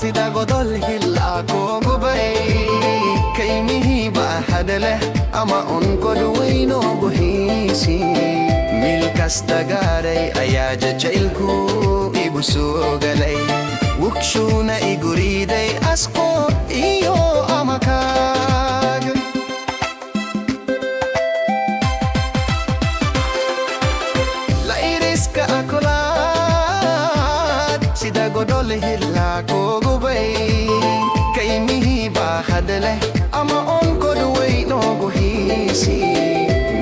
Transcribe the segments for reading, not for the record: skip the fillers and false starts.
sida godol hilla ko gubay kay mihiba hadale ama on godwayno buhisi mil kastagaray ayaja jailku ibusugalay wukshuna iguriday asko iyo amakag la iriska akolat sida godol hilla ko kay mihiba hadale ama on kodway no buhisi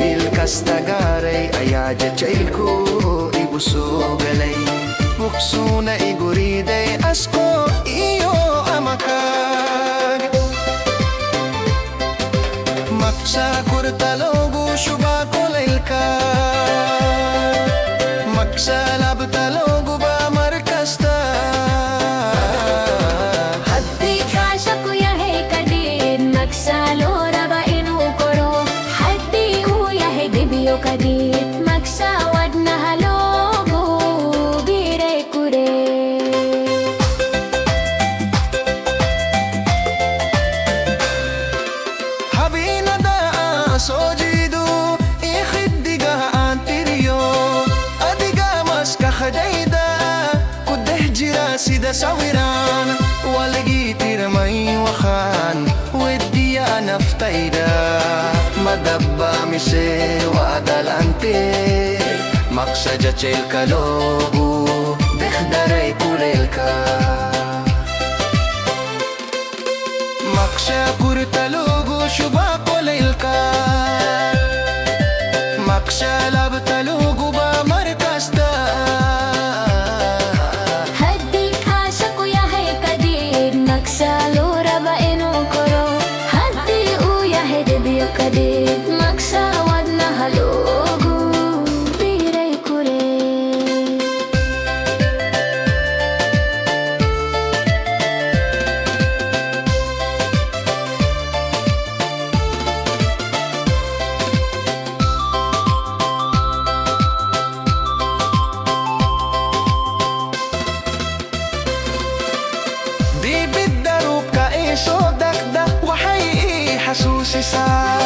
mil kastagaray ayaja jailku ibusugalay buksuna iguriday asko iyo amakag maksa kurtalogu shuba kolailka maksa labtalogu ba markasta kadit magsawad na halogo biray kure habina da sojidu ikhiddiga antiryo adiga mas kakhadayda kudeh jira sida sawiran walgitir may wakhan weddiya naftayda madabba mise wadalante maksaja chel kalogu dehdaray kurelka maksha kurtalogu shuba kolelka maksha labtalogu ba markasta haddi kasha kuya hai kadir naksalo raba eno koro haddi uya hai debiyo kadir magsawad na halogo biray kure di biddarub ka iso dakda waxay i xasuusisaa